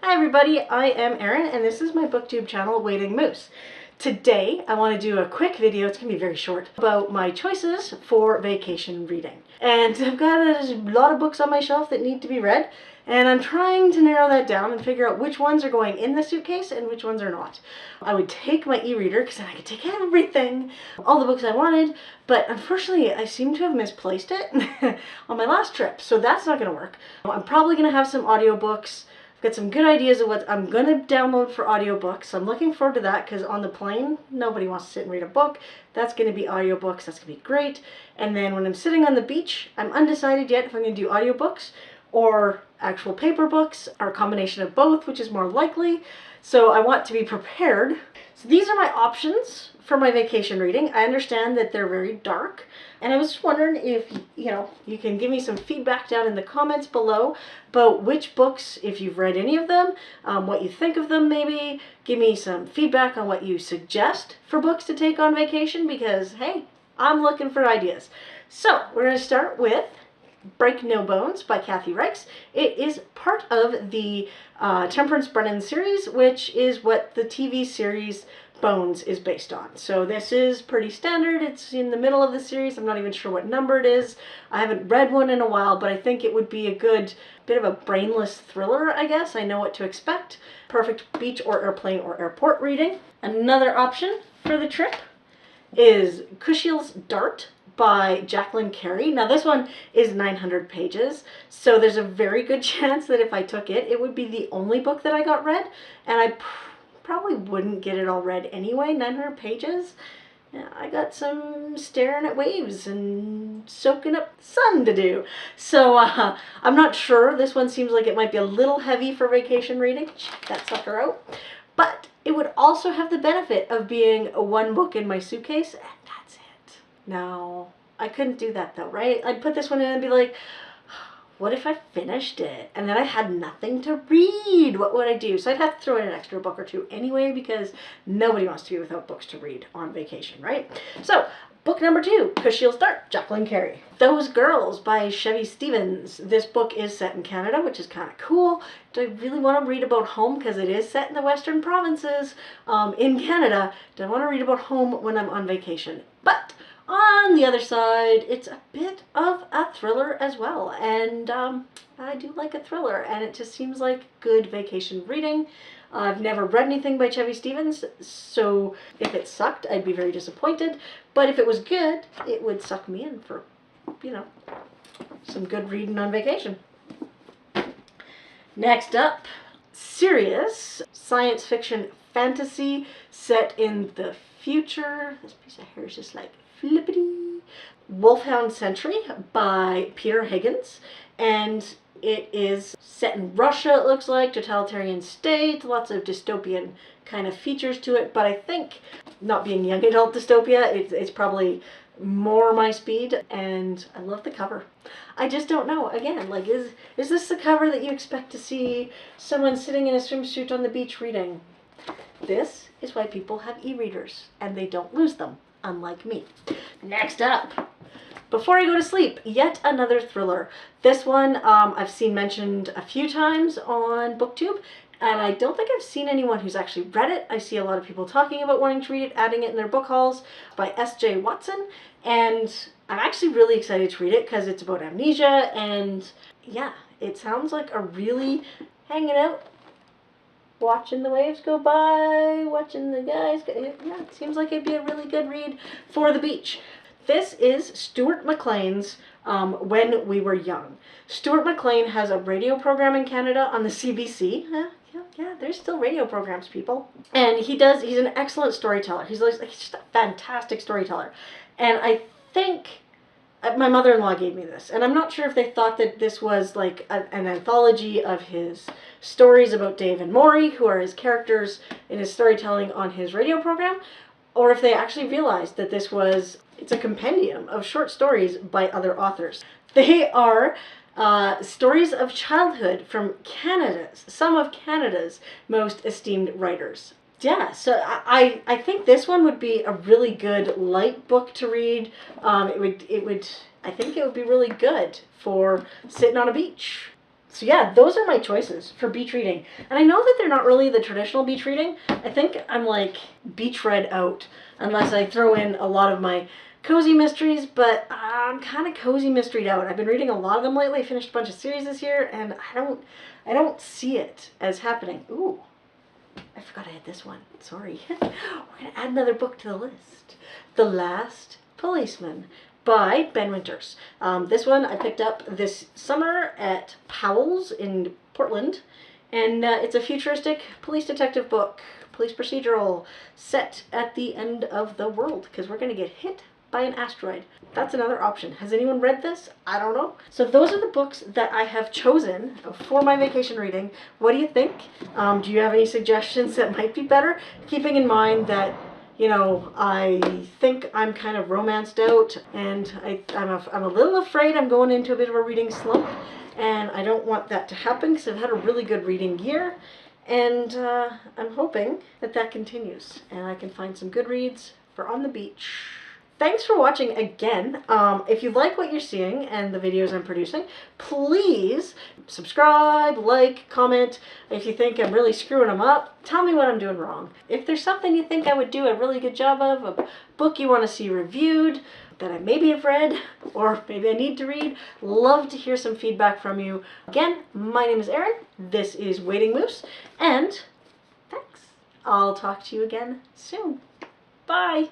Hi everybody, I am Erin and this is my booktube channel, Waiting Moose. Today I want to do a quick video, it's going to be very short, about my choices for vacation reading. And I've got a lot of books on my shelf that need to be read, and I'm trying to narrow that down and figure out which ones are going in the suitcase and which ones are not. I would take my e-reader because then I could take everything, all the books I wanted, but unfortunately I seem to have misplaced it on my last trip, so that's not going to work. I'm probably going to have some audiobooks. I've got some good ideas of what I'm going to download for audiobooks. I'm looking forward to that because on the plane, nobody wants to sit and read a book. That's going to be audiobooks. That's going to be great. And then when I'm sitting on the beach, I'm undecided yet if I'm going to do audiobooks or actual paper books or a combination of both, which is more likely. So I want to be prepared. So these are my options for my vacation reading. I understand that they're very dark, and I was just wondering if you can give me some feedback down in the comments below about which books, if you've read any of them, what you think of them maybe. Give me some feedback on what you suggest for books to take on vacation because, hey, I'm looking for ideas. So we're going to start with Break No Bones by Kathy Reichs. It is part of the Temperance Brennan series, which is what the TV series Bones is based on. So this is pretty standard. It's in the middle of the series. I'm not even sure what number it is. I haven't read one in a while, but I think it would be a good bit of a brainless thriller, I guess. I know what to expect. Perfect beach or airplane or airport reading. Another option for the trip is Khushal Dirt by Jacqueline Carey. Now this one is 900 pages, so there's a very good chance that if I took it, it would be the only book that I got read, and I probably wouldn't get it all read anyway. 900 pages. Yeah, I got some staring at waves and soaking up the sun to do. So I'm not sure. This one seems like it might be a little heavy for vacation reading. Check that sucker out. But it would also have the benefit of being one book in my suitcase, and that's it. No, I couldn't do that though, right? I'd put this one in and be like, what if I finished it and then I had nothing to read? What would I do? So I'd have to throw in an extra book or two anyway because nobody wants to be without books to read on vacation, right? So book number 2, Khushal Dirt, Jacqueline Carey. Those Girls by Chevy Stevens. This book is set in Canada, which is kind of cool. Do I really want to read about home because it is set in the Western provinces in Canada? Do I want to read about home when I'm on vacation? But on the other side, it's a bit of a thriller as well, and I do like a thriller, and it just seems like good vacation reading. I've never read anything by Chevy Stevens, so if it sucked, I'd be very disappointed, but if it was good, it would suck me in for, some good reading on vacation. Next up, serious science fiction fantasy set in the future. This piece of hair is just like flippity. Wolfhound Century by Peter Higgins, and it is set in Russia, it looks like, totalitarian state, lots of dystopian kind of features to it, but I think, not being young adult dystopia, it's probably more my speed, and I love the cover. I just don't know, again, like, is this the cover that you expect to see someone sitting in a swimsuit on the beach reading? This is why people have e-readers, and they don't lose them, unlike me. Next up, Before I Go to Sleep, yet another thriller. This one I've seen mentioned a few times on BookTube, and I don't think I've seen anyone who's actually read it. I see a lot of people talking about wanting to read it, adding it in their book hauls, by S.J. Watson, and I'm actually really excited to read it because it's about amnesia, and yeah, it sounds like a really hanging out, watching the waves go by, watching the guys go, yeah, it seems like it'd be a really good read for the beach. This is Stuart McLean's When We Were Young. Stuart McLean has a radio program in Canada on the CBC. Yeah, there's still radio programs, people. And he's an excellent storyteller. He's just a fantastic storyteller. And I think my mother-in-law gave me this, and I'm not sure if they thought that this was like an anthology of his stories about Dave and Maury, who are his characters in his storytelling on his radio program, or if they actually realized that it's a compendium of short stories by other authors. They are stories of childhood from some of Canada's most esteemed writers. Yeah, so I think this one would be a really good light book to read. I think it would be really good for sitting on a beach. So yeah, those are my choices for beach reading. And I know that they're not really the traditional beach reading. I think I'm like beach read out, unless I throw in a lot of my cozy mysteries, but I'm kind of cozy mysteried out. I've been reading a lot of them lately. I finished a bunch of series this year, and I don't see it as happening. Ooh, I forgot I had this one. Sorry. We're going to add another book to the list. The Last Policeman by Ben Winters. This one I picked up this summer at Powell's in Portland, and it's a futuristic police detective book, police procedural, set at the end of the world, because we're going to get hit by an asteroid. That's another option. Has anyone read this? I don't know. So those are the books that I have chosen for my vacation reading. What do you think? Do you have any suggestions that might be better? Keeping in mind that, you know, I think I'm kind of romanced out, and I'm a little afraid I'm going into a bit of a reading slump, and I don't want that to happen because I've had a really good reading year, and I'm hoping that that continues and I can find some good reads for on the beach. Thanks for watching again. If you like what you're seeing and the videos I'm producing, please subscribe, like, comment. If you think I'm really screwing them up, tell me what I'm doing wrong. If there's something you think I would do a really good job of, a book you want to see reviewed, that I maybe have read, or maybe I need to read, love to hear some feedback from you. Again, my name is Erin. This is Waiting Moose, and thanks. I'll talk to you again soon. Bye.